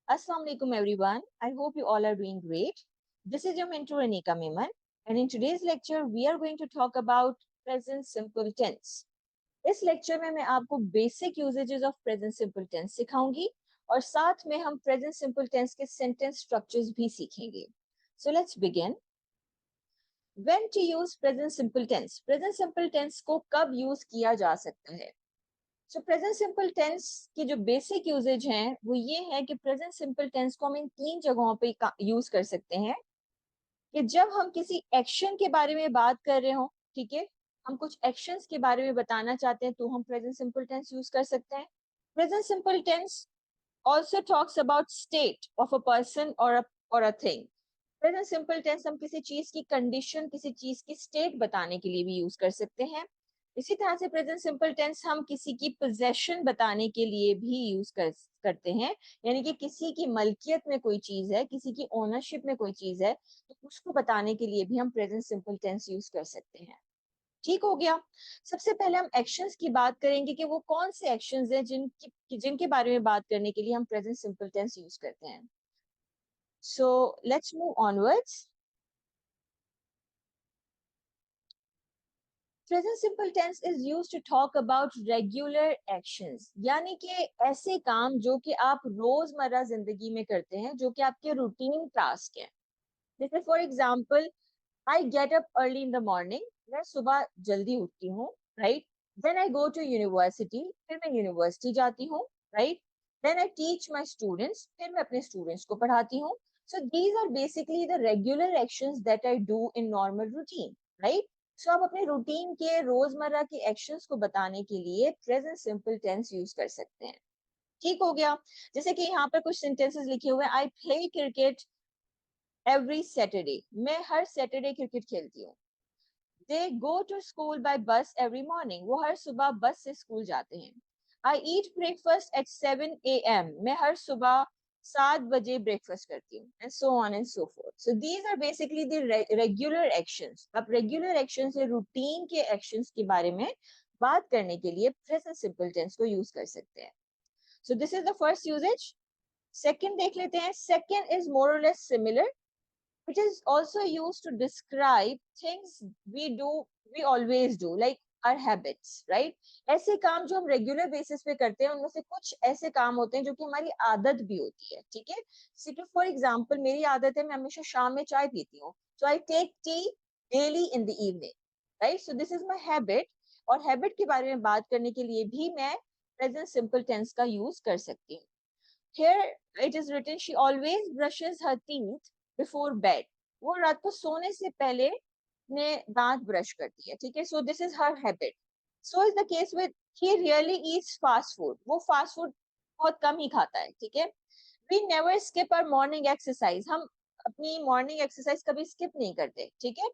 Assalamu alaikum everyone. I hope you all are doing great. This is your mentor Anika Meman, and in today's lecture we are going to talk about present simple tense. इस lecture में मैं आपको basic usages of present simple tense सिखाऊंगी और साथ में हम present simple tense के सेंटेंस स्ट्रक्चर्स भी सीखेंगे. So let's begin. When to use present simple tense. Present simple tense को कब यूज किया जा सकता है? सो प्रेजेंट सिंपल टेंस की जो बेसिक यूजेज हैं वो ये है कि प्रेजेंट सिंपल टेंस को हम इन 3 जगहों पे यूज कर सकते हैं. कि जब हम किसी एक्शन के बारे में बात कर रहे हो, ठीक है, हम कुछ एक्शंस के बारे में बताना चाहते हैं तो हम प्रेजेंट सिंपल टेंस यूज कर सकते हैं. Present simple tense also talks about state of a person or a thing. Present simple tense हम किसी चीज की कंडीशन, किसी चीज की स्टेट बताने के लिए भी यूज कर सकते हैं. इसी तरह से प्रेजेंट सिंपल टेंस हम किसी की पोजेशन बताने के लिए भी यूज करते हैं. यानी कि किसी की मलकियत में कोई चीज है, किसी की ओनरशिप में कोई चीज है, तो उसको बताने के लिए भी हम प्रेजेंट सिंपल टेंस यूज कर सकते हैं. ठीक हो गया. सबसे पहले हम एक्शंस की बात करेंगे कि वो कौन से एक्शंस हैं जिनके बारे में बात करने के लिए हम प्रेजेंट सिंपल टेंस यूज करते हैं. So let's move onwards. Present simple tense is used to talk about regular actions, यानी कि ऐसे काम जो कि आप रोजमर्रा जिंदगी में करते हैं, जो कि आपके रूटीन टास्क है. जैसे for example, I get up early in the morning. मैं सुबह जल्दी उठती हूँ, right. Then I go to university. फिर मैं यूनिवर्सिटी जाती हूँ, right. Then I teach my students. फिर मैं अपने स्टूडेंट्स को पढ़ाती हूँ. So these are basically the regular actions that I do in normal routine, right. So आप अपने रूटीन के रोजमर्रा के एक्शंस को बताने के लिए प्रेजेंट सिंपल टेंस यूज कर सकते हैं. ठीक हो गया. जैसे कि यहाँ पर कुछ सेंटेंसेस लिखे हुए हैं. I play cricket every Saturday. मैं हर सैटरडे क्रिकेट खेलती हूँ. दे गो टू स्कूल बाय बस एवरी मॉर्निंग. वो हर सुबह बस से स्कूल जाते हैं. आई ईट ब्रेकफास्ट एट 7 AM. मैं हर सुबह 7 बजे ब्रेकफास्ट करती हूँ. And so on and so forth. So these are basically the regular actions. आप रेगुलर एक्शंस या रूटीन के एक्शंस के बारे में बात करने के लिए प्रेजेंट सिंपल टेंस को यूज कर सकते हैं. So this is the first usage. Second देख लेते हैं. Second is more or less similar. It is also used to describe things we always do, like our habits, right? ऐसे काम जो हम रेगुलर बेसिस पे करते हैं, उनमें से कुछ ऐसे काम होते हैं जो कि हमारी आदत भी होती है, ठीक है. फॉर एग्जाम्पल, मेरी आदत है, मैं हमेशा शाम में चाय पीती हूँ. So I take tea daily in the evening, right. So this is my habit. और हैबिट के बारे में बात करने के लिए भी मैं प्रेजेंट सिंपल टेंस का यूज कर सकती हूँ. Here it is written, she always brushes her teeth before bed. वो रात को सोने से पहले अपने दांत ब्रश करती है, ठीक है. So this is her habit. So is the case with he really eats fast food. वो फास्ट फूड बहुत कम ही खाता है, ठीक है. We never skip our morning exercise. हम अपनी मॉर्निंग एक्सरसाइज कभी स्किप नहीं करते, ठीक है.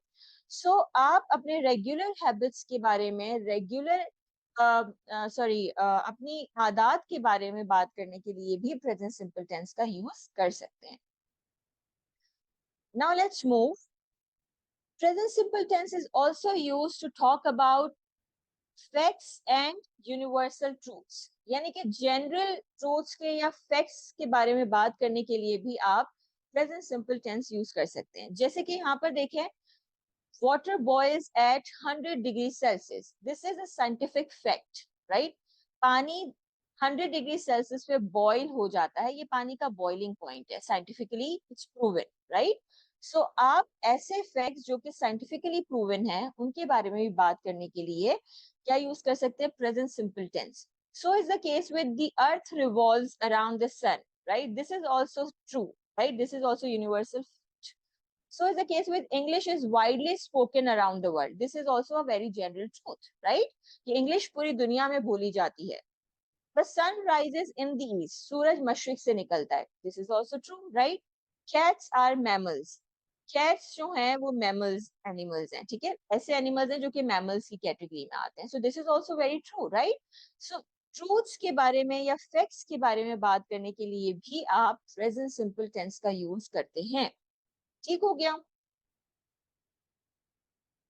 सो आप अपने रेगुलर हैबिट्स के बारे में, रेगुलर अपनी आदत के बारे में बात करने के लिए भी प्रेजेंट सिंपल टेंस का यूज कर सकते हैं. Now let's move. Present simple tense is also used to talk about facts and universal truths. यानी कि जनरल ट्रूथ्स के या फैक्ट्स के बारे में बात करने के लिए भी आप प्रेजेंट सिंपल टेंस यूज कर सकते हैं. जैसे कि यहाँ पर देखें, water boils at 100 degrees Celsius. This is a scientific fact, right? पानी 100 डिग्री सेल्सियस पे बॉईल हो जाता है. ये पानी का बॉइलिंग पॉइंट है. Scientifically it's proven, right. So आप ऐसे फैक्ट्स जो कि साइंटिफिकली प्रूवन है, उनके बारे में भी बात करने के लिए क्या यूज कर सकते हैं? Present simple tense. So is the case with the earth revolves around the sun, right. This is also true, right? This is also universal. So is the case with English is widely spoken around the world. This is also a very general truth, right? कि English पूरी दुनिया में बोली जाती है. The sun rises in the east. सूरज मशरिक से निकलता है. This is also true, right? Cats are mammals. Cats जो हैं वो mammals animals हैं, ठीक है. ऐसे animals हैं जो कि mammals की कैटेगरी में आते हैं. So this is also very true, right? So truths के बारे में या फैक्ट्स के बारे में बात करने के लिए भी आप प्रेजेंट सिंपल टेंस का यूज करते हैं. ठीक हो गया.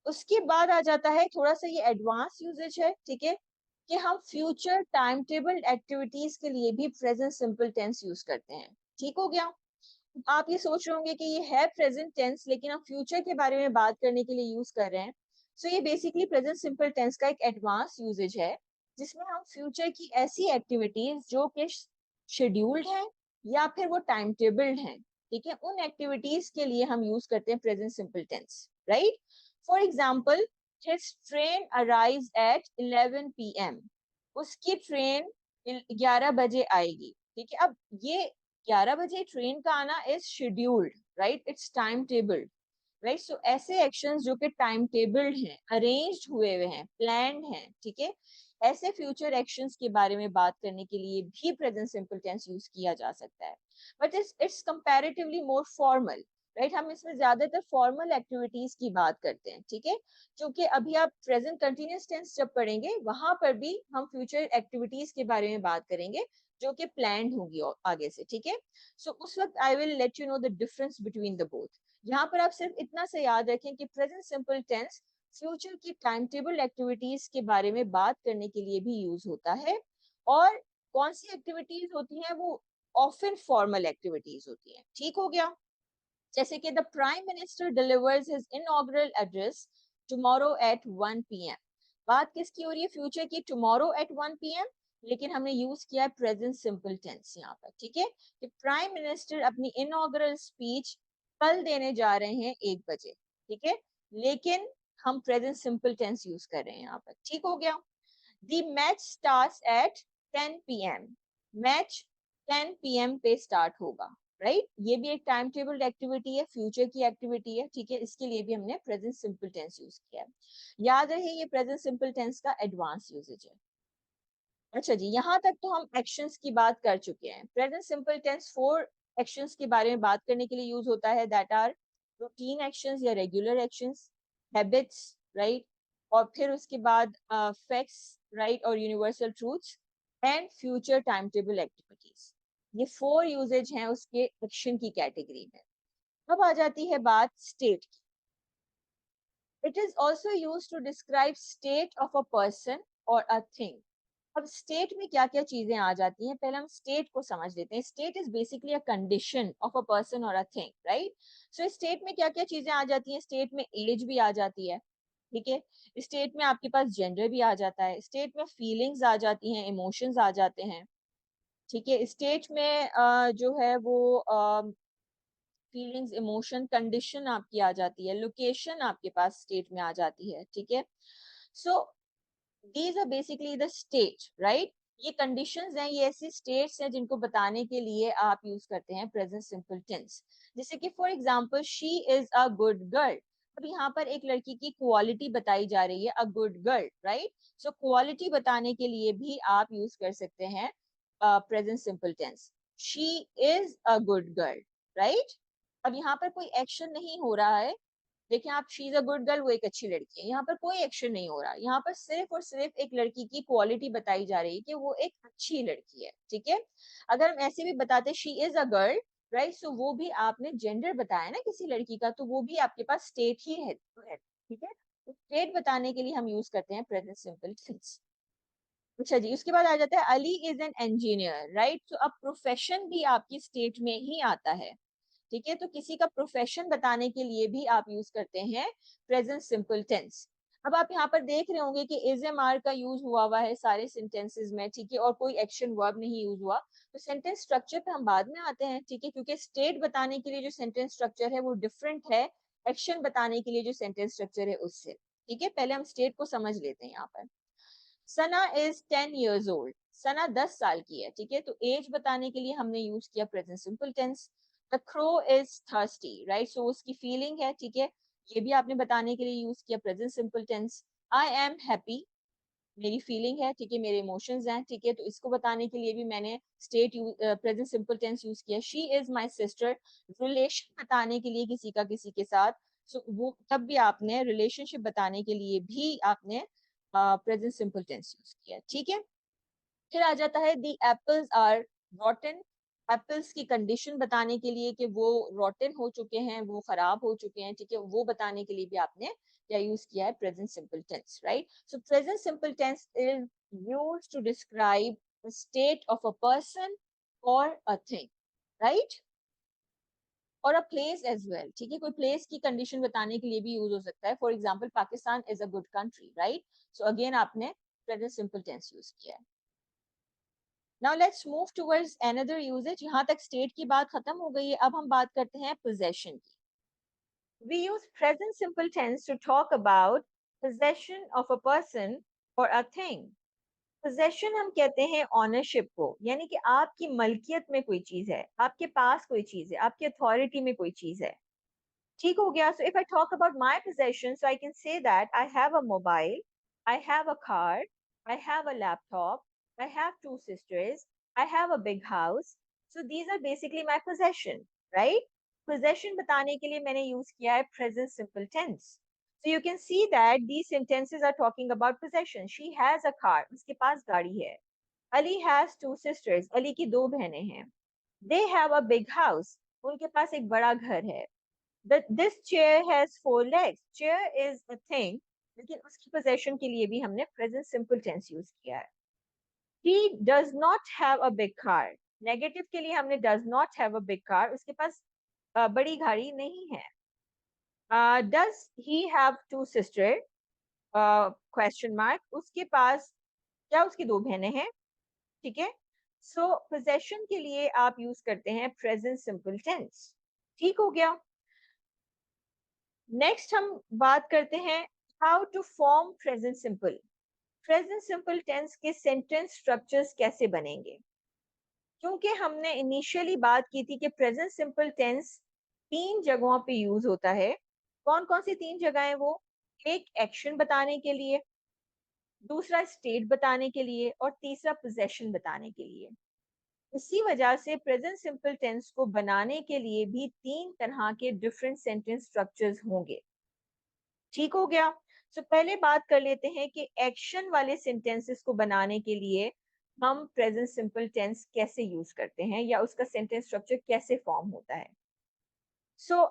उसके बाद आ जाता है थोड़ा सा ये एडवांस यूजेज है, ठीक है, कि हम फ्यूचर टाइम टेबल एक्टिविटीज के लिए भी प्रेजेंट सिंपल टेंस यूज करते हैं. ठीक हो गया। आप ये सोच रहे होंगे कि ये है प्रेजेंट टेंस लेकिन हम फ्यूचर के बारे में बात करने के लिए यूज कर रहे हैं। सो ये बेसिकली प्रेजेंट सिंपल टेंस का एक एडवांस यूजेज है जिसमें हम फ्यूचर की ऐसी एक्टिविटीज जो कि शेड्यूल्ड है या फिर वो टाइम टेबल्ड है, ठीक है, उन एक्टिविटीज के लिए हम यूज करते हैं present simple tense, right. For example, his train arrives at 11 PM। उसकी ट्रेन 11 बजे आएगी, ठीक है। अब ये 11 बजे ट्रेन का आना is scheduled, right, it's timetabled, right. So ऐसे एक्शंस जो कि टाइम टेबल्ड हैं, अरेंज्ड हुए हुए हैं, प्लान्ड हैं, ठीक है, ऐसे फ्यूचर एक्शंस के बारे में बात करने के लिए भी प्रेजेंट सिंपल टेंस यूज किया जा सकता है। But it's comparatively more formal, right. हम इसमें ज्यादातर फॉर्मल एक्टिविटीज की बात करते हैं, ठीक है। क्योंकि अभी आप प्रेजेंट कंटिन्यूअस टेंस जब पढ़ेंगे वहां पर भी हम फ्यूचर एक्टिविटीज के बारे में बात करेंगे जो कि प्लान्ड होगी आगे से, ठीक है। सो उस वक्त I will let you know the difference between the both. यहाँ पर आप सिर्फ इतना से याद रखें कि प्रेजेंट सिंपल टेंस फ्यूचर की टाइम टेबल एक्टिविटीज के बारे में बात करने के लिए भी यूज होता है। और कौन सी एक्टिविटीज होती हैं वो ऑफन फॉर्मल एक्टिविटीज होती हैं, ठीक हो गया। जैसे कि the prime minister delivers his inaugural address tomorrow at 1 PM। बात किसकी हो रही है, फ्यूचर की, टुमारो एट 1 PM, लेकिन हमने यूज किया है प्रेजेंट सिंपल टेंस यहाँ पर, ठीक है, कि प्राइम मिनिस्टर अपनी इनॉग्रल स्पीच कल देने जा रहे हैं 1 बजे, ठीक है, लेकिन हम प्रेजेंट सिंपल टेंस यूज कर रहे हैं यहाँ पर, ठीक हो गया। The match starts at 10 PM। Match 10 PM पे स्टार्ट होगा, राइट। ये भी एक टाइम टेबल एक्टिविटी है, फ्यूचर की एक्टिविटी है, ठीक है, इसके लिए भी हमने प्रेजेंट सिंपल टेंस यूज किया है। याद रहे ये प्रेजेंट सिंपल टेंस का एडवांस यूजेज है। अच्छा जी, यहाँ तक तो हम एक्शंस की बात कर चुके हैं। प्रेजेंट सिंपल टेंस 4 एक्शंस के बारे में बात करने के लिए यूज होता है, दैट आर रूटीन एक्शंस या रेगुलर एक्शंस, हैबिट्स, राइट, और फिर उसके बाद फैक्ट्स, राइट, और universal truths and future time table activities. ये 4 यूजेज हैं उसके एक्शन की कैटेगरी में। अब आ जाती है बात स्टेट की। It is also use to describe state of a person और अ थिंग। अब स्टेट में क्या क्या चीजें आ जाती हैं, पहले हम स्टेट को समझ लेते हैं। State is basically a condition of a person और a thing, right. So state में क्या क्या चीजें आ जाती हैं, स्टेट में एज भी आ जाती है, ठीक है, स्टेट में आपके पास जेंडर भी आ जाता है, स्टेट में फीलिंग्स आ जाती हैं, इमोशंस आ जाते हैं, ठीक है, स्टेट में जो है वो फीलिंग्स, इमोशन, कंडीशन आपकी आ जाती है, लोकेशन आपके पास स्टेट में आ जाती है, ठीक है। सो these are basically the state, right? ये कंडीशंस हैं, ये ऐसी स्टेट्स हैं जिनको बताने के लिए आप यूज करते हैं प्रेजेंट सिंपल टेंस। जैसे कि for example, she is a good girl. अब यहाँ पर एक लड़की की क्वालिटी बताई जा रही है, a good girl, right. So quality बताने के लिए भी आप यूज कर सकते हैं present simple tense. She is a good girl, right. अब यहाँ पर कोई एक्शन नहीं हो रहा है, देखिए आप, she is a good girl, वो एक अच्छी लड़की है, यहाँ पर कोई एक्शन नहीं हो रहा, यहाँ पर सिर्फ और सिर्फ एक लड़की की क्वालिटी बताई जा रही है कि वो एक अच्छी लड़की है, ठीक है। अगर हम ऐसे भी बताते she is a girl, right, so वो भी आपने जेंडर बताया ना किसी लड़की का, तो वो भी आपके पास स्टेट ही है, ठीक है। तो स्टेट बताने के लिए हम यूज करते हैं प्रेजेंट सिंपल टेंस। अच्छा जी, उसके बाद आ जाता है Ali is an engineer, right. तो अब प्रोफेशन भी आपकी स्टेट में ही आता है, ठीक है, तो किसी का प्रोफेशन बताने के लिए भी आप यूज करते हैं प्रेजेंट सिंपल टेंस। अब आप यहाँ पर देख रहे होंगे कि इज एम आर का यूज हुआ है सारे सेंटेंसेस में, ठीक है, और कोई एक्शन वर्ब नहीं यूज हुआ। तो सेंटेंस स्ट्रक्चर पे हम बाद में आते हैं, ठीक है, क्योंकि स्टेट बताने के लिए जो सेंटेंस स्ट्रक्चर है वो डिफरेंट है एक्शन बताने के लिए जो सेंटेंस स्ट्रक्चर है उससे, ठीक है। पहले हम स्टेट को समझ लेते हैं यहाँ पर। सना इज 10 years old। सना 10 साल की है, ठीक है, तो एज बताने के लिए हमने यूज किया present simple tense. The crow is thirsty, right, so उसकी फीलिंग है, ठीक है, ये भी आपने बताने के लिए यूज किया present simple tense. I am happy, मेरी फीलिंग है, ठीक है, मेरे इमोशंस हैं, ठीक है, तो इसको बताने के लिए भी मैंने state present simple tense use किया। She is my sister, relation बताने के लिए किसी का किसी के साथ, सो वो तब भी आपने रिलेशनशिप बताने के लिए भी आपने प्रेजेंट सिंपल टेंस यूज किया, ठीक है। फिर आ जाता है दी एप्पल्स आर रॉटन। एप्पल्स की कंडीशन बताने के लिए कि वो रॉटन हो चुके हैं, वो खराब हो चुके हैं, ठीक है, वो बताने के लिए भी आपने क्या यूज किया है, present simple tense, right. So present simple tense is used to describe the state of a person और अ थिंग। राइट, और अ प्लेस एज वेल, ठीक है, कोई प्लेस की कंडीशन बताने के लिए भी यूज हो सकता है. For example, Pakistan is a good country, right. So again आपने प्रेजेंट सिंपल टेंस यूज किया है. Now let's move towards another usage. यहाँ तक स्टेट की बात खत्म हो गई है, अब हम बात करते हैं पोजेशन की. We use present simple tense to talk about possession of a person or a thing. Possession हम कहते हैं ऑनरशिप को, यानी कि आपकी मलकियत में कोई चीज है, आपके पास कोई चीज है, आपकी अथॉरिटी में कोई चीज है. ठीक हो गया. So if I talk about my possession, so I can say that I have a mobile, I have a car, I have a laptop, I have two sisters, I have a big house. So these are basically my possession, right? Possession बताने के लिए मैंने use किया है present simple tense. So you can see that these sentences are talking about possession. She has a car, उसके पास गाड़ी है. Ali has two sisters, Ali की दो बहनें हैं. They have a big house, उनके पास एक बड़ा घर है. This chair has four legs. Chair is a thing, लेकिन उसकी possession के लिए भी हमने present simple tense use किया है. He does not have a big car. Negative के लिए हमने does not have a big car. उसके पास बड़ी गाड़ी नहीं है. Does he have two sisters? Question mark. उसके पास क्या उसकी दो बहनें हैं? ठीक है. So possession के लिए आप use करते हैं present simple tense. ठीक हो गया. नेक्स्ट हम बात करते हैं how to form present simple. Present simple tense के सेंटेंस स्ट्रक्चर्स कैसे बनेंगे, क्योंकि हमने इनिशियली बात की थी कि प्रेजेंट सिंपल टेंस तीन जगहों पे यूज होता है. कौन कौन सी तीन जगह है वो? एक एक्शन बताने के लिए, दूसरा स्टेट बताने के लिए, और तीसरा पोजेशन बताने के लिए. इसी वजह से प्रेजेंट सिंपल टेंस को बनाने के लिए भी तीन तरह के डिफरेंट सेंटेंस स्ट्रक्चर्स होंगे. ठीक हो गया. सो पहले बात कर लेते हैं कि एक्शन वाले सेंटेंसेस को बनाने के लिए हम प्रेजेंट सिंपल टेंस कैसे यूज करते हैं या उसका सेंटेंस स्ट्रक्चर कैसे फॉर्म होता है.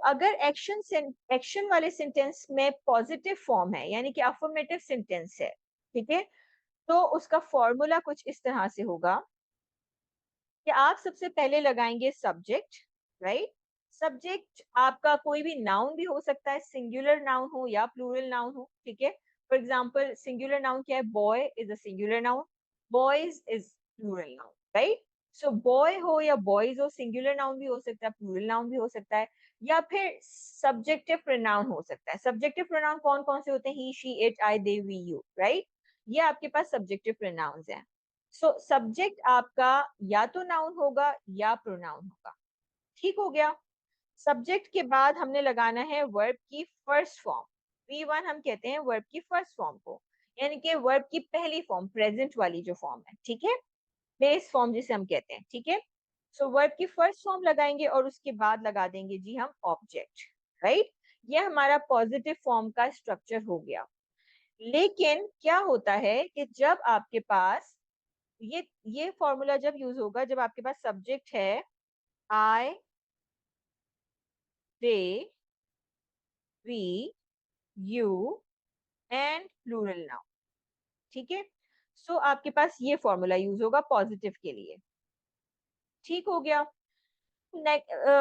अगर एक्शन वाले सेंटेंस में पॉजिटिव फॉर्म है, यानी कि अफर्मेटिव सेंटेंस है, ठीक है, तो उसका फॉर्मूला कुछ इस तरह से होगा कि आप सबसे पहले लगाएंगे सब्जेक्ट, राइट. सब्जेक्ट आपका कोई भी नाउन भी हो सकता है, सिंगुलर नाउन हो या प्लूरल नाउन हो, ठीक है. फॉर एग्जांपल, सिंगुलर नाउन क्या है? Boy is a singular noun, boys is plural noun, right. So boy हो या बॉयज हो, सिंगुलर नाउन भी हो सकता है, प्लूरल नाउन भी हो सकता है, या फिर सब्जेक्टिव प्रोनाउन हो सकता है. सब्जेक्टिव प्रोनाउन कौन कौन से होते हैं? He, she, it, I, they, we, you, right. ये आपके पास सब्जेक्टिव प्रोनाउंस हैं. सब्जेक्ट आपका या तो नाउन होगा या प्रोनाउन होगा. ठीक हो गया. सब्जेक्ट के बाद हमने लगाना है वर्ब की फर्स्ट फॉर्म. V1 हम कहते हैं वर्ब की फर्स्ट फॉर्म को, यानी कि वर्ब की पहली फॉर्म, प्रेजेंट वाली जो फॉर्म है, ठीक है, बेस फॉर्म जिसे हम कहते हैं, ठीक है. वर्ब की फर्स्ट फॉर्म लगाएंगे और उसके बाद लगा देंगे जी हम ऑब्जेक्ट, राइट. ये हमारा पॉजिटिव फॉर्म का स्ट्रक्चर हो गया. लेकिन क्या होता है कि जब आपके पास ये फॉर्मूला जब यूज होगा जब आपके पास सब्जेक्ट है I, they, we, you and plural noun, ठीक है. आपके पास ये फॉर्मूला यूज होगा पॉजिटिव के लिए. ठीक हो गया.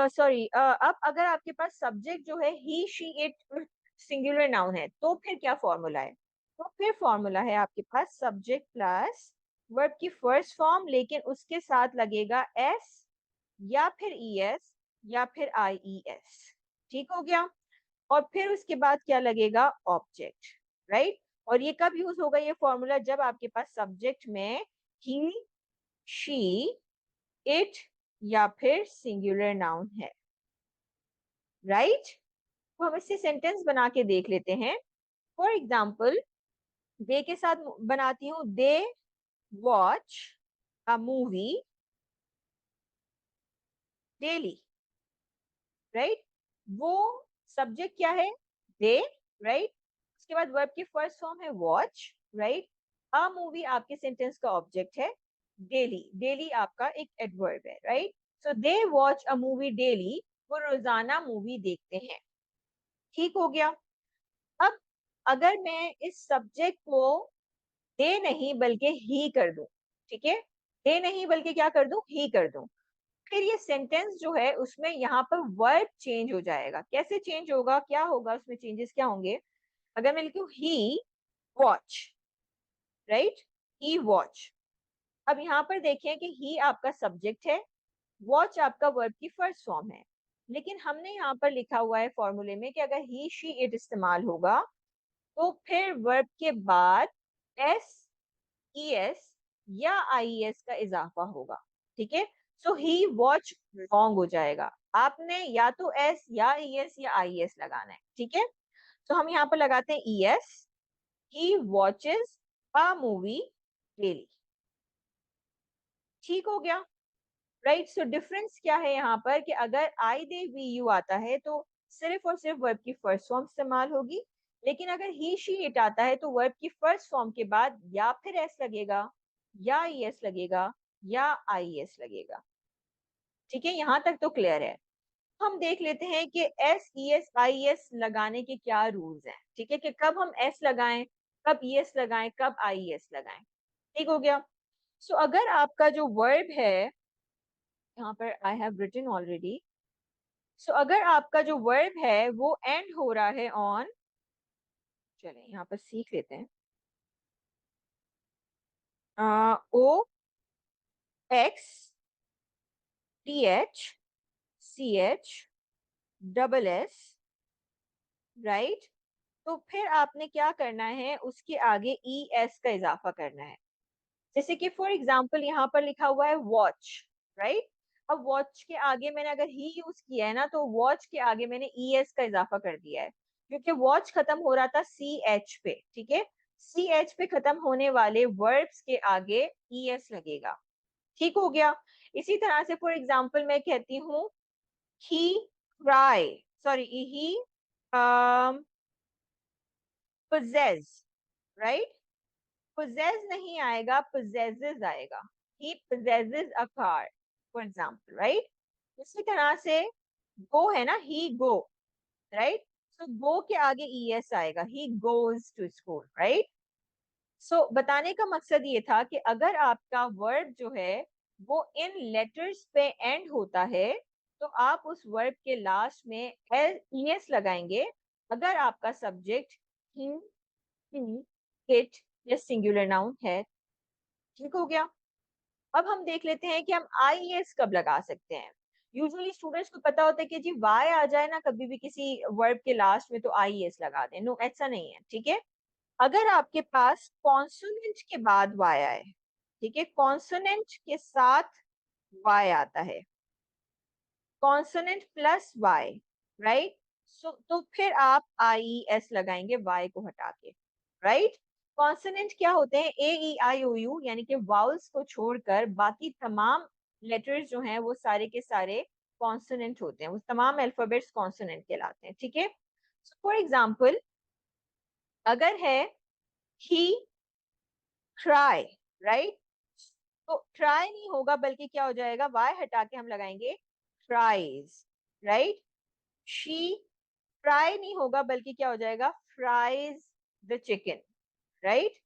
सॉरी, अब अगर आपके पास सब्जेक्ट जो है he, she, it singular noun है, तो फिर क्या फॉर्मूला है? तो फिर फॉर्मूला है आपके पास सब्जेक्ट प्लस वर्ब की फर्स्ट फॉर्म, लेकिन उसके साथ लगेगा एस या फिर ई एस या फिर आई ई एस. ठीक हो गया. और फिर उसके बाद क्या लगेगा? Object, right. और ये कब यूज होगा ये फॉर्मूला? जब आपके पास सब्जेक्ट में ही, शी, इट या फिर सिंगुलर नाउन है, राइट. तो हम इससे सेंटेंस बना के देख लेते हैं. फॉर एग्जाम्पल, दे के साथ बनाती हूँ. They watch a movie daily, right. वो सब्जेक्ट क्या है? दे, राइट. उसके बाद वर्ब की फर्स्ट फॉर्म है वॉच, राइट. अ मूवी आपके सेंटेंस का ऑब्जेक्ट है. डेली, डेली आपका एक एडवर्ब है, right. They watch a movie daily, वो रोजाना मूवी देखते हैं. ठीक हो गया. अब अगर मैं इस सब्जेक्ट को दे नहीं बल्कि ही कर दूं, ठीक है, दे नहीं बल्कि क्या कर दूं? ही कर दूं, फिर ये सेंटेंस जो है उसमें यहाँ पर वर्ब चेंज हो जाएगा। कैसे चेंज होगा, क्या होगा उसमें, चेंजेस क्या होंगे? अगर मैं लिखूं ही वॉच, राइट, ही वॉच। अब यहाँ पर देखें कि ही आपका सब्जेक्ट है, वॉच आपका वर्ब की फर्स्ट फॉर्म है। लेकिन हमने यहाँ पर लिखा हुआ है फॉर्मूले में कि अगर ही शी इट इस्तेमाल होगा तो फिर वर्ब के बाद एस, ई एस या आई एस का इजाफा होगा। ठीक है, सो ही वॉच रॉन्ग हो जाएगा। आपने या तो एस या ई एस या आई एस लगाना है। ठीक है, तो हम यहाँ पर लगाते हैं E S, he watches a movie daily. ठीक हो गया, राइट। सो डिफरेंस क्या है यहाँ पर कि अगर आई दे वी यू आता है तो सिर्फ और सिर्फ वर्ब की फर्स्ट फॉर्म इस्तेमाल होगी। लेकिन अगर ही शी इट आता है तो वर्ब की फर्स्ट फॉर्म के बाद या फिर एस लगेगा, या ई एस लगेगा, या आई एस लगेगा। ठीक है, यहाँ तक तो क्लियर है। हम देख लेते हैं कि S E S I S लगाने के क्या रूल्स हैं। ठीक है, कि कब हम एस लगाएं, कब ई एस लगाएं, कब आई एस लगाएं। ठीक हो गया। सो अगर आपका जो वर्ब है, यहाँ पर आई हैव रिटन ऑलरेडी। सो अगर आपका जो वर्ब है वो एंड हो रहा है ऑन, चलें यहाँ पर सीख लेते हैं, O X T H C H double S, right. तो फिर आपने क्या करना है, उसके आगे ई एस का इजाफा करना है। जैसे कि फॉर एग्जाम्पल यहाँ पर लिखा हुआ है वॉच, राइट। अब वॉच के आगे मैंने अगर ही यूज किया है ना, तो वॉच के आगे मैंने ई एस का इजाफा कर दिया है, क्योंकि वॉच खत्म हो रहा था सी एच पे। ठीक है, सी एच पे खत्म होने वाले वर्ब्स के आगे ई एस लगेगा। ठीक हो गया। इसी तरह से फॉर एग्जाम्पल मैं कहती हूँ ही क्राई, सॉरी, ही possess, राइट। possess नहीं आएगा, possesses आएगा। he possesses a car, for example, right। इसी तरह से go है ना, he go, right। so go के आगे es आएगा, he goes to school, right। so बताने का मकसद ये था कि अगर आपका वर्ब जो है वो इन लेटर्स पे एंड होता है तो आप उस वर्ब के लास्ट में es लगाएंगे। अगर आपका सब्जेक्ट he, इट या सिंगुलर नाउन है। ठीक हो गया। अब हम देख लेते हैं कि हम आई एस कब लगा सकते हैं। यूजुअली स्टूडेंट्स को पता होता है कि जी वाई आ जाए ना कभी भी किसी वर्ब के लास्ट में तो आई एस लगा दें। नो, ऐसा नहीं है। ठीक है, अगर आपके पास कॉन्सोनेंट के बाद वाई आए, ठीक है, कॉन्सोनेंट के साथ वाई आता है, कॉन्सोनेंट प्लस वाई, राइट। सो तो फिर आप आई एस लगाएंगे वाई को हटा के, राइट। कॉन्सोनेंट क्या होते हैं, ए ई आई ओ यू, यानी कि वाउल्स को छोड़कर बाकी तमाम लेटर्स जो हैं वो सारे के सारे कॉन्सोनेंट होते हैं, वो तमाम अल्फाबेट्स कॉन्सोनेंट कहलाते हैं। ठीक है, फॉर एग्जाम्पल अगर है ही ट्राई, राइट, तो ट्राई नहीं होगा बल्कि क्या हो जाएगा, वाई हटा के हम लगाएंगे ट्राइज, राइट। शी फ्राई नहीं होगा बल्कि क्या हो जाएगा, फ्राइज द चिकन, राइट।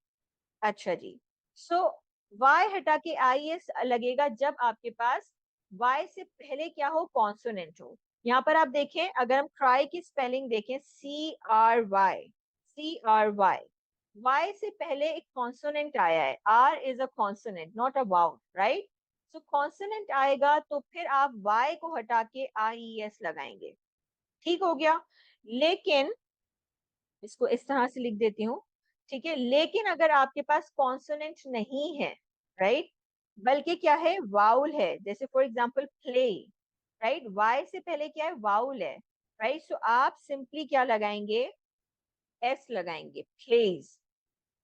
अच्छा जी। सो वाई हटा के आई एस लगेगा जब आपके पास वाई से पहले क्या हो, कॉन्सोनेंट हो। यहाँ पर आप देखें, अगर हम ट्राई की स्पेलिंग देखें, C R Y, C R Y, Y से पहले एक कॉन्सोनेंट आया है। R is a consonant, not a vowel, right. So consonant आएगा तो फिर आप वाई को हटा के आई एस लगाएंगे। ठीक हो गया। लेकिन इसको इस तरह से लिख देती हूँ, ठीक है। लेकिन अगर आपके पास कॉन्सोनेंट नहीं है, राइट, बल्कि क्या है, वाउल है, जैसे for example play, right, Y से पहले क्या है, वाउल है, राइट। सो आप सिंपली क्या लगाएंगे, एस लगाएंगे, प्लेज।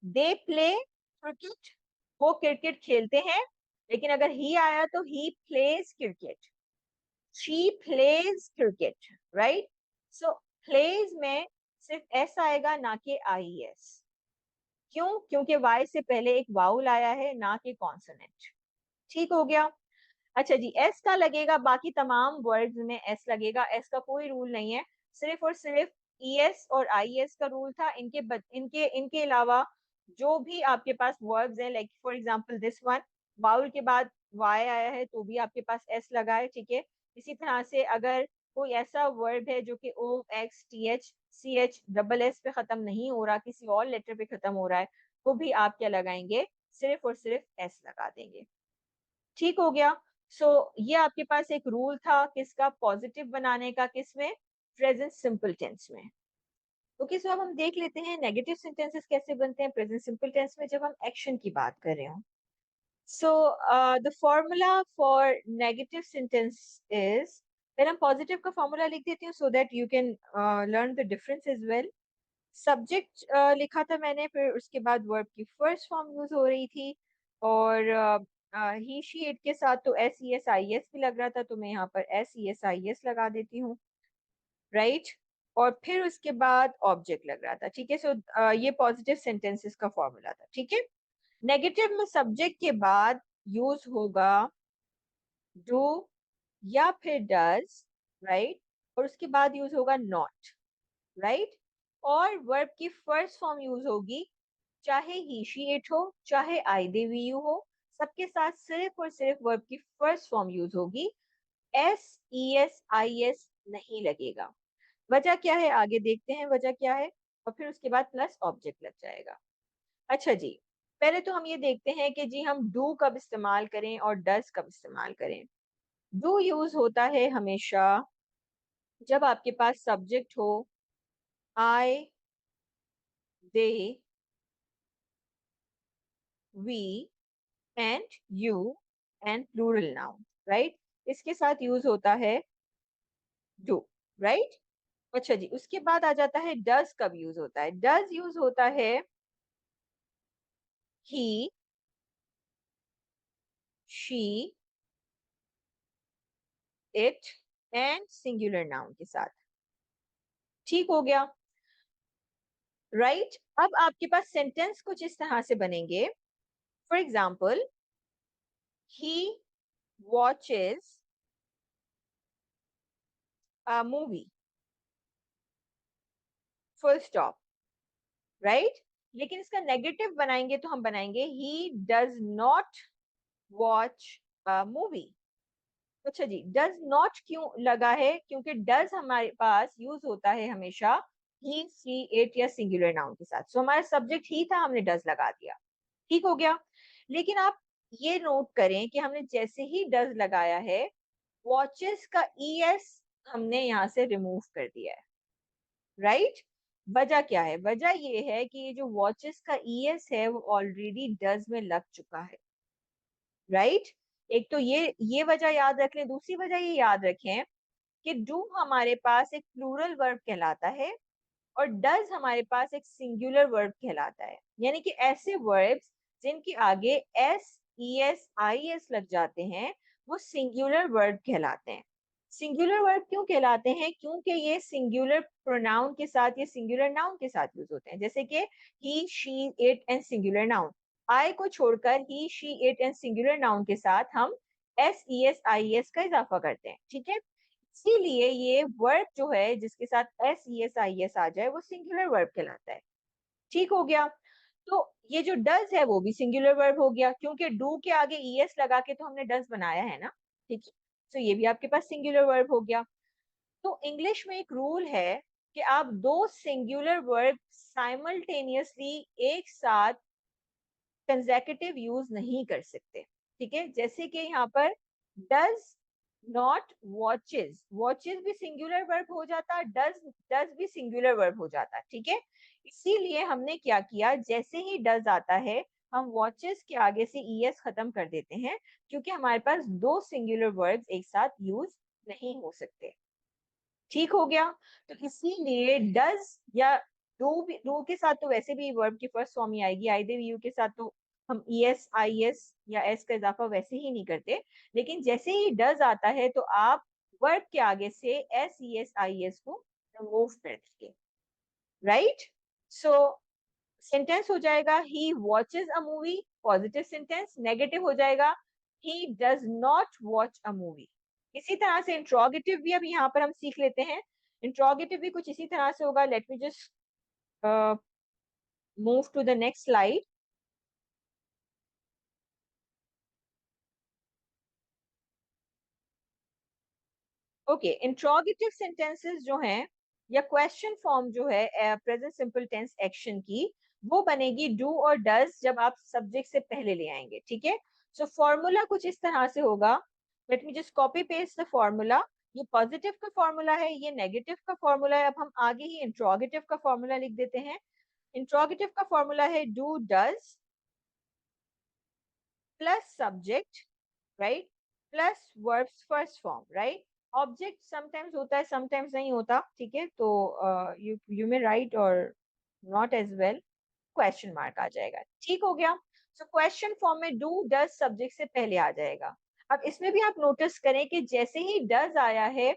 दे प्ले क्रिकेट, वो क्रिकेट खेलते हैं। लेकिन अगर ही आया तो he plays cricket, she plays cricket, right. So plays में सिर्फ एस आएगा ना कि आई एस। क्यों? क्योंकि वाई से पहले एक वाउल आया है, ना कि कॉन्सोनेंट। ठीक हो गया। अच्छा जी, एस का लगेगा, बाकी तमाम वर्ड्स में एस लगेगा, एस का कोई रूल नहीं है। सिर्फ और सिर्फ ई एस और आई एस का रूल था। इनके अलावा जो भी आपके पास वर्ब्स हैं, like for example this one, vowel के बाद वाई आया है तो भी आपके पास एस लगा है, ठीक है। इसी तरह से अगर कोई ऐसा वर्ड है जो कि O X T H C H double S पे खत्म नहीं हो रहा, किसी और लेटर पे खत्म हो रहा है, तो भी आप क्या लगाएंगे, सिर्फ और सिर्फ एस लगा देंगे। ठीक हो गया। सो ये आपके पास एक रूल था किसका, पॉजिटिव बनाने का, किसमें, प्रेजेंट सिंपल टेंस में। ओके, सो अब हम देख लेते हैं नेगेटिव सेंटेंसेस कैसे बनते हैं प्रेजेंट सिंपल टेंस में जब हम एक्शन की बात कर रहे हो। So the formula for negative sentence is, पहले हम पॉजिटिव का फॉर्मूला लिख देती हूँ so that you can learn the difference as well. Subject लिखा था मैंने, फिर उसके बाद वर्ब की फर्स्ट फॉर्म यूज हो रही थी, और ही शी इट के साथ तो S E S I S भी लग रहा था, तो मैं यहाँ पर S E S I S लगा देती हूँ, राइट। और फिर उसके बाद ऑब्जेक्ट लग रहा था, ठीक है। सो ये पॉजिटिव सेंटेंसेस का फॉर्मूला था, ठीक है। नेगेटिव में सब्जेक्ट के बाद यूज होगा डू या फिर डज, राइट, और उसके बाद यूज होगा नॉट, राइट। और वर्ब की फर्स्ट फॉर्म यूज होगी, चाहे ही शी इट हो, चाहे आई दे वी यू हो, सबके साथ सिर्फ और सिर्फ वर्ब की फर्स्ट फॉर्म यूज होगी, S E S I S नहीं लगेगा। वजह क्या है, आगे देखते हैं वजह क्या है, और फिर उसके बाद प्लस ऑब्जेक्ट लग जाएगा। अच्छा जी, पहले तो हम ये देखते हैं कि जी हम डू कब इस्तेमाल करें और डज कब इस्तेमाल करें। डू यूज होता है हमेशा जब आपके पास सब्जेक्ट हो I, they, we and you and plural noun, right. इसके साथ यूज होता है डू, राइट। अच्छा जी, उसके बाद आ जाता है डज कब यूज होता है। डज यूज होता है he, she, it and singular noun के साथ। ठीक हो गया, राइट। अब आपके पास सेंटेंस कुछ इस तरह से बनेंगे, for example, he watches a movie, full stop, right. लेकिन इसका नेगेटिव बनाएंगे तो हम बनाएंगे ही does not watch a movie. अच्छा जी, डज नॉट क्यों लगा है, क्योंकि डज हमारे पास यूज होता है हमेशा ही सी इट या सिंगुलर नाउन के साथ। सो हमारा सब्जेक्ट ही था, हमने डज लगा दिया, ठीक हो गया। लेकिन आप ये नोट करें कि हमने जैसे ही डज लगाया है, वॉचेस का ई एस हमने यहाँ से रिमूव कर दिया है, राइट। वजह क्या है, वजह ये है कि ये जो वॉचेस का ई एस है वो ऑलरेडी डज में लग चुका है, राइट। एक तो ये वजह याद रख लें, दूसरी वजह ये याद रखें कि डू हमारे पास एक प्लूरल वर्ब कहलाता है और डज हमारे पास एक सिंगुलर वर्ब कहलाता है। यानी कि ऐसे वर्ब्स जिनके आगे S E S I S लग जाते हैं वो सिंगुलर वर्ब कहलाते हैं। सिंगुलर वर्ब क्यों कहलाते हैं, क्योंकि ये सिंगुलर प्रोनाउन के साथ, ये सिंगुलर नाउन के साथ यूज होते हैं, जैसे कि he she it and singular noun. I को छोड़कर he she it and singular noun के साथ हम S E S I S का इजाफा करते हैं, ठीक है। इसीलिए ये वर्ब जो है जिसके साथ S E S I S आ जाए वो सिंगुलर वर्ब कहलाता है, ठीक हो गया। तो ये जो डज है वो भी सिंगुलर वर्ब हो गया, क्योंकि डू के आगे ई एस लगा के तो हमने डज बनाया है ना, ठीक है। तो ये भी आपके पास सिंगुलर वर्ब हो गया। तो इंग्लिश में एक रूल है कि आप दो सिंगुलर वर्ब साइमल्टेनियसली एक साथ कंसेक्यूटिव यूज नहीं कर सकते, ठीक है। जैसे कि यहाँ पर डज नॉट वॉचेस, वॉचेस भी सिंगुलर वर्ब हो जाता, डज डज भी सिंगुलर वर्ब हो जाता, ठीक है। इसीलिए हमने क्या किया, जैसे ही डज आता है हम वॉचेस के आगे से ईएस खत्म कर देते हैं, क्योंकि हमारे पास दो सिंगुलर वर्ब्स एक साथ यूज नहीं हो सकते, ठीक हो गया। तो इसीलिए डज या डू के साथ तो वैसे भी वर्ब की फर्स्ट फॉर्म ही आएगी, आई दे यू के साथ तो हम ई एस आई एस या एस का इजाफा वैसे ही नहीं करते। लेकिन जैसे ही डज आता है तो आप वर्ब के आगे से S E S I S को रिमूव कर देंगे, राइट। सो सेंटेंस हो जाएगा he watches a movie, positive sentence. Negative हो जाएगा he does not watch a movie. इसी तरह से इंट्रोगेटिव भी अब यहाँ पर हम सीख लेते हैं। इंट्रोगेटिव भी कुछ इसी तरह से होगा। Let me just move to the next slide. Okay, interrogative sentences जो हैं या क्वेश्चन फॉर्म जो है प्रेजेंट सिंपल टेंस एक्शन की, वो बनेगी डू और डज जब आप सब्जेक्ट से पहले ले आएंगे, ठीक है। सो फॉर्मूला कुछ इस तरह से होगा। Let me just copy paste the formula. ये पॉजिटिव का फॉर्मूला है, ये नेगेटिव का फॉर्मूला है। अब हम आगे ही इंट्रोगेटिव का फॉर्मूला लिख देते हैं। इंट्रोगेटिव का फॉर्मूला है do does plus subject, right, plus verbs first form, right. Object sometimes होता है, समटाइम्स नहीं होता, ठीक है। तो यू यू मे राइट और not as well, question mark आ जाएगा, ठीक हो गया। सो क्वेश्चन फॉर्म में डू डज सब्जेक्ट से पहले आ जाएगा। अब इसमें भी आप नोटिस करें कि जैसे ही डज आया है,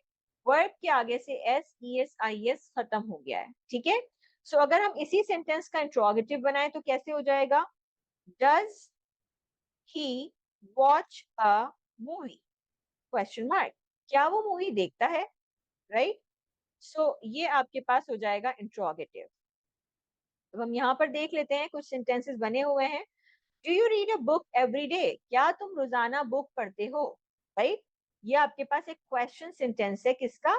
वर्ब के आगे से S E S I S खत्म हो गया है, ठीक है। सो अगर हम इसी सेंटेंस का इंट्रोगेटिव बनाए तो कैसे हो जाएगा? Does he watch a movie, question mark. क्या वो मूवी देखता है, राइट। सो ये आपके पास हो जाएगा इंट्रोगेटिव। अब हम यहाँ पर देख लेते हैं, कुछ सेंटेंसेस बने हुए हैं। Do you read a book every day, क्या तुम रोजाना बुक पढ़ते हो, राइट। ये आपके पास एक क्वेश्चन सेंटेंस है, किसका?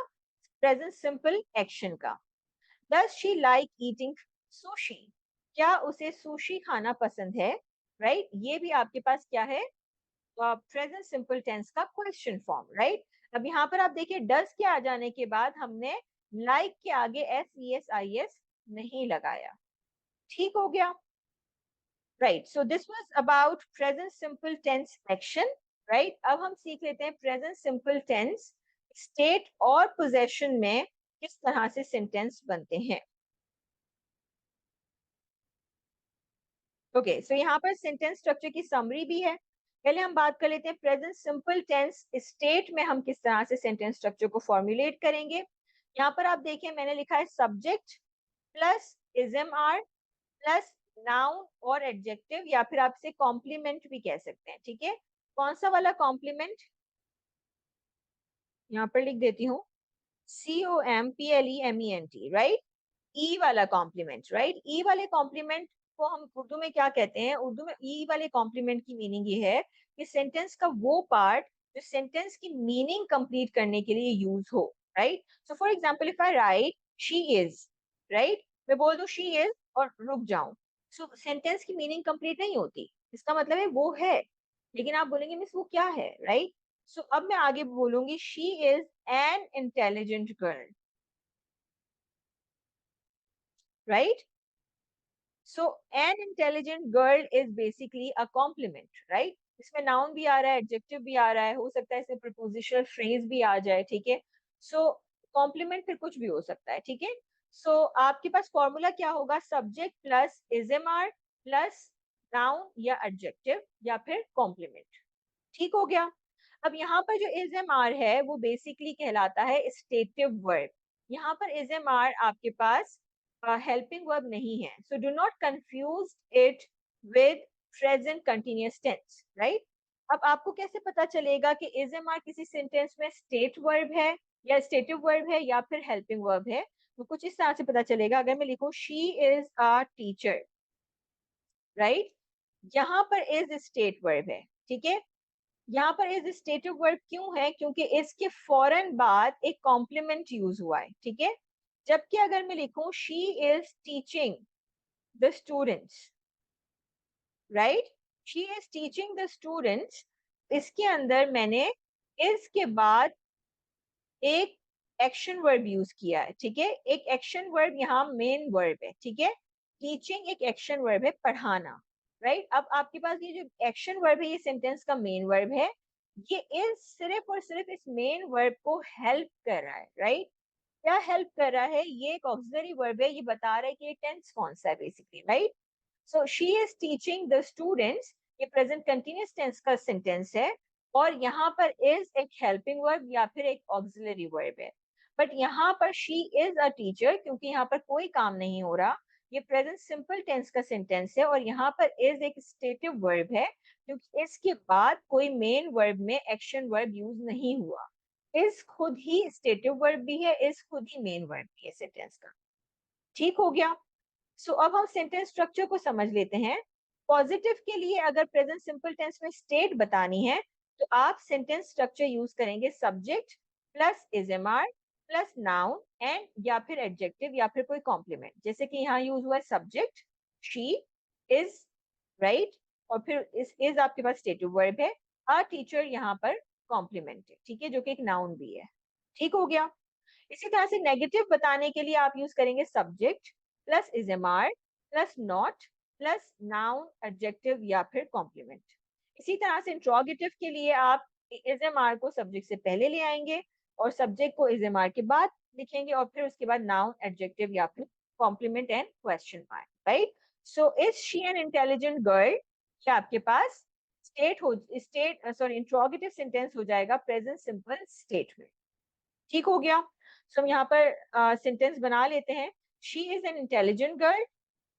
प्रेजेंट सिंपल एक्शन का। Does she like eating sushi, क्या उसे सुशी खाना पसंद है, राइट। ये भी आपके पास क्या है? प्रेजेंट सिंपल टेंस का क्वेश्चन फॉर्म, राइट। अब यहाँ पर आप देखिए, डज के आ जाने के बाद हमने लाइक के आगे S E S I S नहीं लगाया, ठीक हो गया, right. So this was about present simple tense action, right. अब हम सीख लेते हैं प्रेजेंट सिंपल टेंस स्टेट और पोजेशन में किस तरह से सेंटेंस बनते हैं। ओके, सो यहाँ पर सेंटेंस स्ट्रक्चर की समरी भी है। पहले हम बात कर लेते हैं प्रेजेंट सिंपल टेंस स्टेट में हम किस तरह से सेंटेंस स्ट्रक्चर को फॉर्मुलेट करेंगे। यहाँ पर आप देखिए, मैंने लिखा है subject plus is am are plus noun or adjective, या फिर आप इसे कॉम्प्लीमेंट भी कह सकते हैं, ठीक है। कौन सा वाला कॉम्प्लीमेंट? यहाँ पर लिख देती हूँ, COMPLEMENT, राइट। ई वाला कॉम्प्लीमेंट, राइट। ई वाले कॉम्प्लीमेंट को हम उर्दू में क्या कहते हैं? उर्दू में ई वाले कॉम्प्लीमेंट की मीनिंग ये है कि सेंटेंस का वो पार्ट जो सेंटेंस की मीनिंग कंप्लीट करने के लिए यूज हो, right. So for example if I right she is, right, मैं बोल दूं शी इज और रुक जाऊं, सो सेंटेंस की मीनिंग कंप्लीट नहीं होती। इसका मतलब है वो है, लेकिन आप बोलेंगे मिस वो क्या है, राइट। सो अब मैं आगे बोलूंगी she is an intelligent girl, right. So an intelligent girl is basically a compliment, right? इसमें नाउन भी आ रहा है, एडजेक्टिव भी आ रहा है, हो सकता है इसमें प्रीपोजिशनल फ्रेज भी आ जाए, ठीक है। सो कॉम्प्लीमेंट फिर कुछ भी हो सकता है, ठीक है। सो आपके पास फॉर्मूला क्या होगा? Subject plus is am are plus noun या एडजेक्टिव या फिर कॉम्प्लीमेंट, ठीक हो गया। अब यहाँ पर जो इजएमआर है वो बेसिकली कहलाता है स्टेटिव वर्ब। यहाँ पर इजएमआर आपके पास हेल्पिंग वर्ब नहीं है, so do not confuse it with present continuous tense, right. अब आपको कैसे पता चलेगा कि इजएमआर किसी सेंटेंस में स्टेट वर्ब है या स्टेटिव वर्ब है या फिर हेल्पिंग वर्ब है? तो कुछ इस तरह से पता चलेगा। अगर मैं लिखूं she is a teacher, right, यहाँ पर इज स्टेट वर्ब है, ठीक है। यहाँ पर इज स्टेटिव वर्ब क्यों है? क्योंकि इसके फौरन बाद एक कॉम्प्लीमेंट यूज हुआ है, ठीक है। जबकि अगर मैं लिखूं she is teaching the students, right, she is teaching the students, इसके अंदर मैंने इज के बाद एक एक्शन वर्ब यूज किया है, ठीक है। एक एक्शन वर्ब यहाँ मेन वर्ब है, ठीक है। टीचिंग एक एक्शन वर्ब है, पढ़ाना, राइट। अब आपके पास ये जो एक्शन वर्ब है ये सेंटेंस का मेन वर्ब है। ये इज सिर्फ और सिर्फ इस मेन वर्ब को हेल्प कर रहा है, राइट। क्या हेल्प कर रहा है? ये एक ऑक्सिलरी वर्ब है, ये बता रहा है कि ये टेंस कौन सा है basically, right. So she is teaching the students, ये प्रेजेंट कंटिन्यूअस टेंस का सेंटेंस है, और यहाँ पर इज एक हेल्पिंग वर्ब या फिर एक ऑक्सिलरी वर्ब है। बट यहाँ पर शी इज अ टीचर, क्योंकि यहाँ पर कोई काम नहीं हो रहा, ये प्रेजेंट सिंपल टेंस का सेंटेंस है, और यहाँ पर इज एक स्टेटिव वर्ब है, क्योंकि इसके बाद कोई मेन वर्ब में एक्शन वर्ब यूज नहीं हुआ। इज खुद ही स्टेटिव वर्ब भी है, इज खुद ही मेन वर्ब भी है सेंटेंस का, ठीक हो गया। सो अब हम सेंटेंस स्ट्रक्चर को समझ लेते हैं। पॉजिटिव के लिए अगर प्रेजेंट सिंपल टेंस में स्टेट बतानी है तो आप सेंटेंस स्ट्रक्चर यूज करेंगे subject plus is am are plus noun and या फिर एडजेक्टिव या फिर कोई कॉम्प्लीमेंट, जैसे कि यहाँ यूज हुआ है सब्जेक्ट शी इज, राइट, और फिर इज आपके पास स्टेटिव वर्ब है, अ टीचर यहाँ पर कॉम्प्लीमेंट है, ठीक है, जो कि एक नाउन भी है। ठीक हो गया। इसी तरह से नेगेटिव बताने के लिए आप यूज करेंगे subject plus is am are plus not plus noun adjective या फिर कॉम्प्लीमेंट। इसी तरह से इंट्रोगेटिव के लिए आप इजएमआर को सब्जेक्ट से पहले ले आएंगे और सब्जेक्ट को इजएमआर के बाद लिखेंगे और फिर उसके बाद नाउन एडजेक्टिव या फिर complement and question mark, right. So is she an intelligent girl, क्या आपके पास स्टेट सॉरी इंट्रोगेटिव सेंटेंस हो जाएगा प्रेजेंट सिंपल स्टेट में। ठीक हो गया। सो हम यहाँ पर सेंटेंस बना लेते हैं। She is an intelligent girl,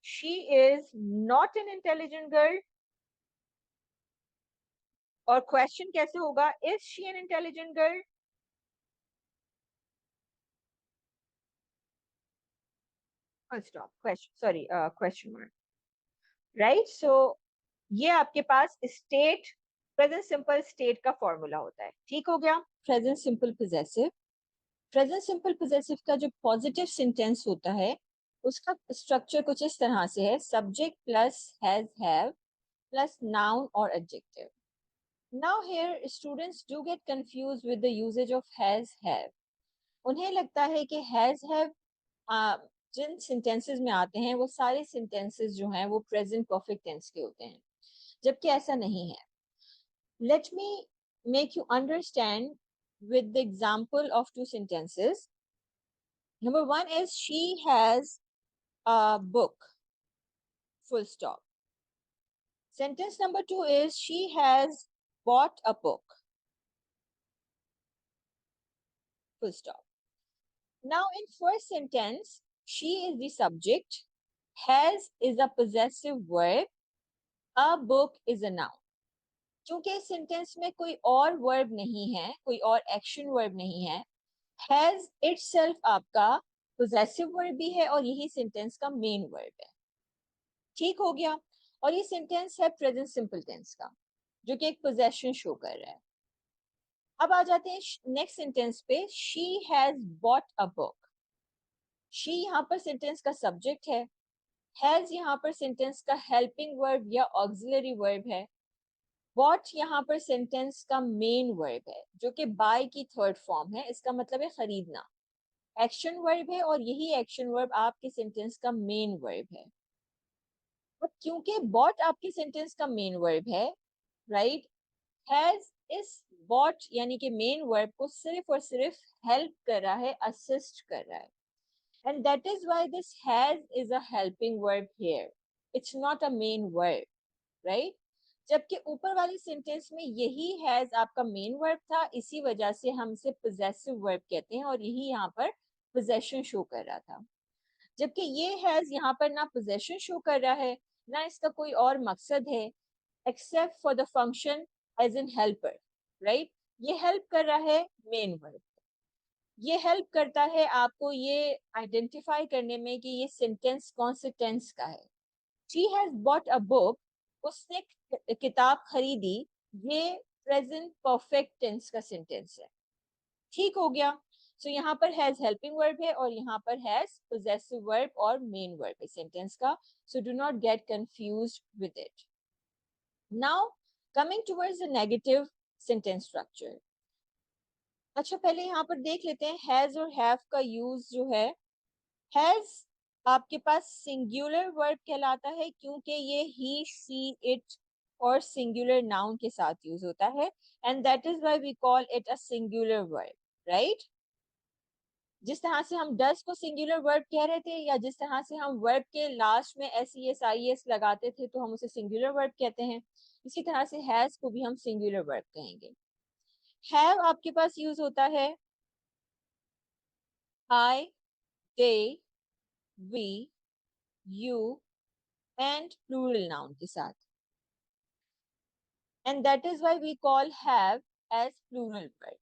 she is not an intelligent girl. और क्वेश्चन कैसे होगा, is she an intelligent girl. Stop, question sorry question mark, right. So ये आपके पास स्टेट प्रेजेंट सिंपल स्टेट का फॉर्मूला होता है। ठीक हो गया। Present simple possessive, present simple possessive का जो पॉजिटिव सेंटेंस होता है उसका स्ट्रक्चर कुछ इस तरह से है, subject plus has have plus noun or adjective. Now here students do get confused with the usage of has have. उन्हें लगता है कि has have जिन sentences में आते हैं वो सारे sentences जो हैं वो present perfect tense के होते हैं, जबकि ऐसा नहीं है। Let me make you understand with the example of two sentences. Number one is she has a book, full stop. Sentence number two is she has bought a book, full stop. Now in first sentence, she is the subject, has is a possessive verb, a book is a noun. क्योंकि इस sentence में कोई और verb नहीं है, कोई और action verb नहीं है, हैज इटसेल्फ आपका पोजेसिव वर्ब भी है और यही सेंटेंस का मेन वर्ब है। ठीक हो गया। और ये सेंटेंस है प्रेजेंट सिंपल टेंस का, जो कि एक पोजेशन शो कर रहा है। अब आ जाते हैं नेक्स्ट सेंटेंस पे, she has bought a book. She यहाँ पर सेंटेंस का सब्जेक्ट है, हैज यहाँ पर सेंटेंस का हेल्पिंग वर्ब या ऑक्सिलरी वर्ब है, बॉट यहाँ पर सेंटेंस का मेन वर्ब है जो कि बाय की थर्ड फॉर्म है, इसका मतलब है खरीदना। एक्शन वर्ब है और यही एक्शन वर्ब आपके सेंटेंस का मेन वर्ब है। और क्योंकि बॉट आपके सेंटेंस का मेन वर्ब है, राइट, हैज इस बॉट यानी कि मेन वर्ब को सिर्फ और सिर्फ हेल्प कर रहा है, असिस्ट कर रहा है, and that is why this has is a helping verb here. It's not a main verb, right? जबकि ऊपर वाली सेंटेंस में यही has आपका मेन वर्ब था, इसी वजह से हम इसे possessive verb कहते हैं और यही यहाँ पर possession शो कर रहा था। जबकि ये has यहाँ पर ना possession शो कर रहा है, ना इसका कोई और मकसद है, except for the function as in helper, right? ये हेल्प कर रहा है मेन वर्ब, ये हेल्प करता है आपको ये आइडेंटिफाई करने में कि ये सेंटेंस कौन से टेंस का है। She has bought a book, उसने किताब खरीदी, ये प्रेजेंट परफेक्ट टेंस का सेंटेंस है। ठीक हो गया। सो यहाँ पर हैज हेल्पिंग वर्ब है और यहाँ पर हैज पोजेसिव वर्ब और मेन वर्ब है सेंटेंस का। सो do not gate confused with it. Now coming towards the negative sentence structure. अच्छा पहले यहाँ पर देख लेते हैं हैज और हैव का यूज जो है। हैज आपके पास सिंगुलर वर्ब कहलाता है क्योंकि ये ही सी इट और सिंगुलर नाउन के साथ यूज होता है, and that is why we call it a singular verb, right. जिस तरह से हम डस को सिंगुलर वर्ब कह रहे थे, या जिस तरह से हम वर्ब के लास्ट में S E S I S लगाते थे तो हम उसे सिंगुलर वर्ब कहते हैं, इसी तरह से हैज को भी हम सिंगुलर वर्ब कहेंगे। हैव आपके पास यूज होता है I, they, we, you and plural noun के साथ, and that is why we call have as plural verb.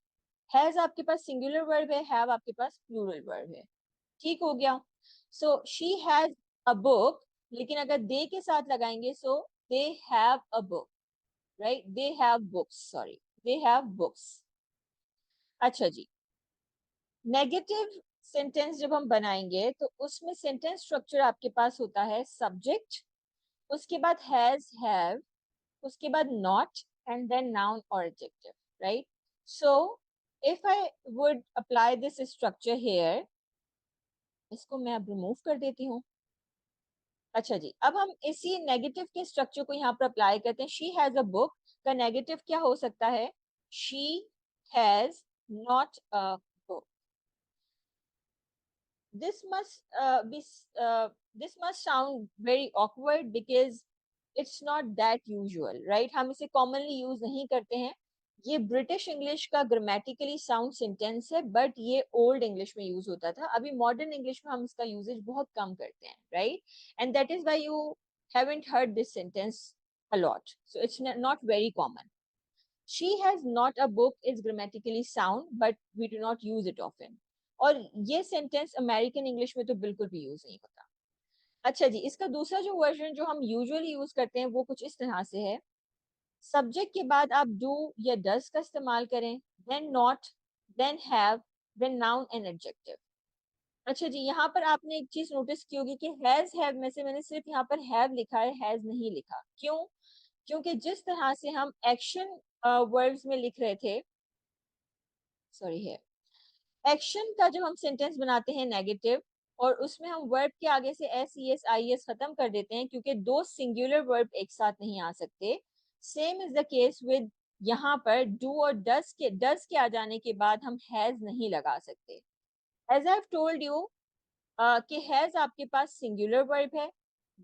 Has आपके पास सिंगुलर वर्ब है, हैव आपके पास प्लूरल वर्ब है। ठीक हो गया। So she has a book, लेकिन अगर दे के साथ लगाएंगे so they have a book, right, they have books, sorry, they have books. अच्छा जी, नेगेटिव सेंटेंस जब हम बनाएंगे तो उसमें सेंटेंस स्ट्रक्चर आपके पास होता है सब्जेक्ट, उसके बाद हैज हैव, उसके बाद not and then noun or adjective, right? So if I would apply this structure here, इसको मैं अब रिमूव कर देती हूँ। अच्छा जी, अब हम इसी नेगेटिव के स्ट्रक्चर को यहाँ पर अप्लाई करते हैं। शी हैज अ बुक का नेगेटिव क्या हो सकता है? She has not a book. this must be this must sound very awkward because it's not that usual, right? हम इसे commonly use नहीं करते हैं। ये ब्रिटिश इंग्लिश का ग्रामेटिकली साउंड सेंटेंस है, बट ये ओल्ड इंग्लिश में यूज होता था। अभी मॉडर्न इंग्लिश में हम इसका यूजेज बहुत कम करते हैं, right? And that is why you haven't heard this sentence a lot, so it's not very common. She has not a book is grammatically sound, but we do not use it often. और ये sentence American English में तो बिल्कुल भी use नहीं होता। अच्छा जी, इसका दूसरा जो वर्जन जो हम यूजुअली यूज करते हैं वो कुछ इस तरह से है। सब्जेक्ट के बाद आप डू या डज का इस्तेमाल करें, then not, then have, then noun and adjective. अच्छा जी, यहाँ पर आपने एक चीज नोटिस की होगी कि हैज हैव में से मैंने सिर्फ यहाँ पर हैव लिखा है, हैज नहीं लिखा। क्यों? क्योंकि जिस तरह से हम एक्शन वर्ड्स में लिख रहे थे, सॉरी है, एक्शन का जब हम सेंटेंस बनाते हैं नेगेटिव और उसमें हम वर्ब के आगे से S E S I S खत्म कर देते हैं क्योंकि दो सिंगुलर वर्ब एक साथ नहीं आ सकते। Same is the case with यहाँ पर डू और डज के आ जाने के बाद हम हैज नहीं लगा सकते। As I have told you कि हैज आपके पास सिंगुलर वर्ब है,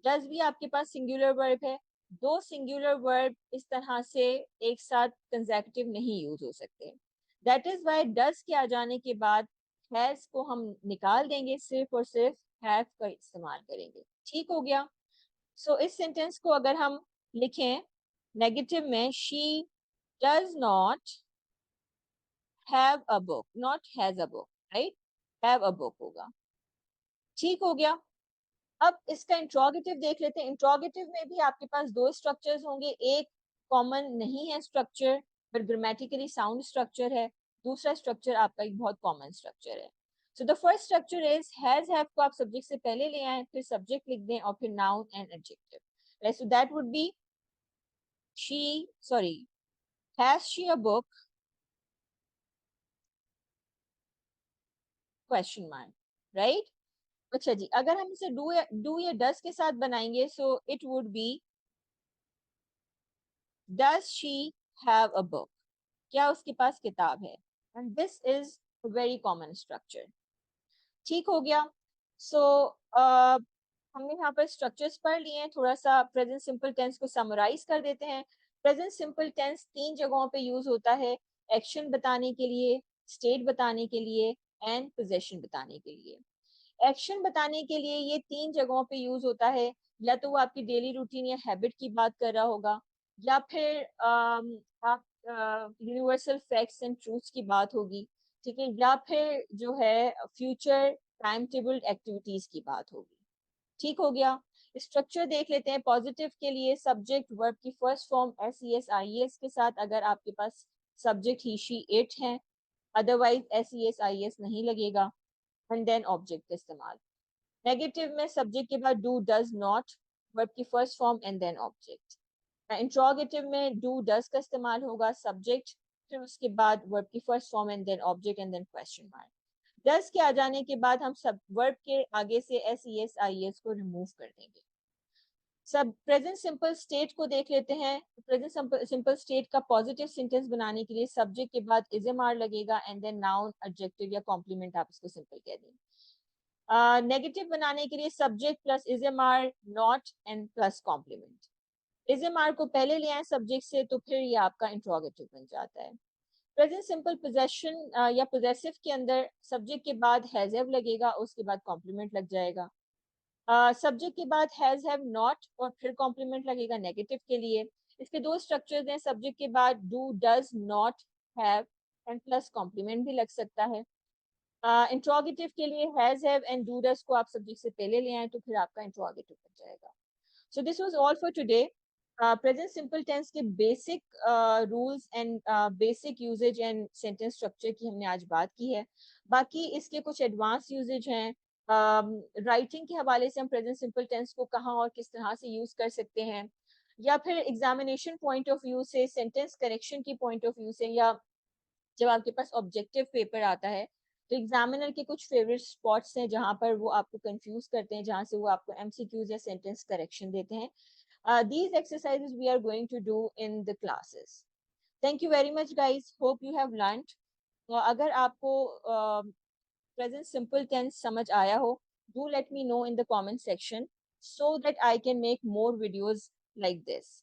डज भी आपके पास सिंगुलर वर्ब है। दो सिंगुलर वर्ब इस तरह से एक साथ कंसेक्यूटिव नहीं यूज हो सकते। दैट इज वाई डज के आ जाने के बाद हैज को हम निकाल देंगे, सिर्फ और सिर्फ हैव का इस्तेमाल करेंगे। ठीक हो गया? सो इस सेंटेंस को अगर हम लिखें नेगेटिव में, she does not have a book, not has a book, right? Have a book होगा। ठीक हो गया? अब इसका इंट्रोगेटिव देख लेते हैं। इंट्रोगेटिव में भी आपके पास दो स्ट्रक्चर्स होंगे, एक कॉमन नहीं है structure but grammatically sound structure है, दूसरा स्ट्रक्चर आपका एक बहुत कॉमन स्ट्रक्चर है। So the first structure is has have को आप सब्जेक्ट से पहले ले आए, फिर सब्जेक्ट लिख दें और फिर noun and adjective. So that would be she, sorry, has she a book, question mark, right? अच्छा जी, अगर हम इसे डू या डस के साथ बनाएंगे, so it would be does she have a book? क्या उसके पास किताब है? And this is a very common structure. ठीक हो गया? So हमने यहाँ पर स्ट्रक्चर्स पढ़ लिए हैं। थोड़ा सा प्रेजेंट सिंपल टेंस को समराइज कर देते हैं। प्रेजेंट सिंपल टेंस तीन जगहों पे यूज होता है, एक्शन बताने के लिए, स्टेट बताने के लिए एंड पोजेशन बताने के लिए। एक्शन बताने के लिए ये तीन जगहों पे यूज होता है, या तो वो आपकी डेली रूटीन या हैबिट की बात कर रहा होगा, या फिर आप यूनिवर्सल फैक्ट्स एंड ट्रूथ्स की बात होगी, ठीक है, या फिर जो है फ्यूचर टाइम टेबल एक्टिविटीज की बात होगी। ठीक हो गया? स्ट्रक्चर देख लेते हैं। पॉजिटिव के लिए सब्जेक्ट वर्ब की first form S E S I S के साथ, अगर आपके पास सब्जेक्ट ही शी इट है, otherwise S E S I S नहीं लगेगा, एंड देन ऑब्जेक्ट का इस्तेमाल। नेगेटिव में सब्जेक्ट के बाद डू डज नॉट, वर्ब की first form and then object. Interrogative में डू डज का इस्तेमाल होगा, सब्जेक्ट, फिर उसके बाद वर्ब की first form and then object and then question mark. Does के आ जाने के बाद हम सब वर्ब के आगे से S E S I S को रिमूव कर देंगे। सब प्रेजेंट सिंपल स्टेट को देख लेते हैं। प्रेजेंट सिंपल स्टेट का पॉजिटिव सेंटेंस बनाने के लिए सब्जेक्ट के बाद इज एम आर लगेगा एंड देन नाउन, एडजेक्टिव या कॉम्प्लीमेंट, आप इसको सिंपल कह दें। नेगेटिव बनाने के लिए subject plus is am are, not and plus complement. Is am are को पहले ले आए सब्जेक्ट से तो फिर ये आपका इंट्रोगेटिव बन जाता है। प्रेजेंट सिंपल पोजेशन या पोजेसिव के अंदर सब्जेक्ट के बाद हैज हैव लगेगा, उसके बाद कॉम्प्लीमेंट लग जाएगा। सब्जेक्ट के बाद हैज हैव नॉट और फिर कॉम्प्लीमेंट लगेगा नेगेटिव के लिए। इसके दो स्ट्रक्चर्स हैं, सब्जेक्ट के बाद do does not have and plus complement भी लग सकता है। इंट्रोगेटिव के लिए has have and do does को आप सब्जेक्ट से पहले ले आए तो फिर आपका इंट्रोगेटिव बन जाएगा। So this was all for today. Present simple tense के basic rules and basic usages and sentence structure की हमने आज बात की है। बाकी इसके कुछ एडवांस यूजेज हैं। राइटिंग के हवाले से हम प्रेजेंट सिंपल टेंस को कहाँ और किस तरह से यूज कर सकते हैं, या फिर एग्जामिनेशन पॉइंट ऑफ व्यू से, सेंटेंस करेक्शन की पॉइंट ऑफ व्यू से, या जब आपके पास ऑब्जेक्टिव पेपर आता है तो एग्जामिनर के कुछ फेवरेट स्पॉट्स हैं जहां पर वो आपको कंफ्यूज करते हैं, जहां से वो आपको एमसीक्यूज या सेंटेंस करेक्शन देते हैं। these exercises we are going to do in the classes. Thank you very much guys, hope you have learned. अगर आपको present simple tense समझ आया हो, do let me know in the comment section so that I can make more videos like this.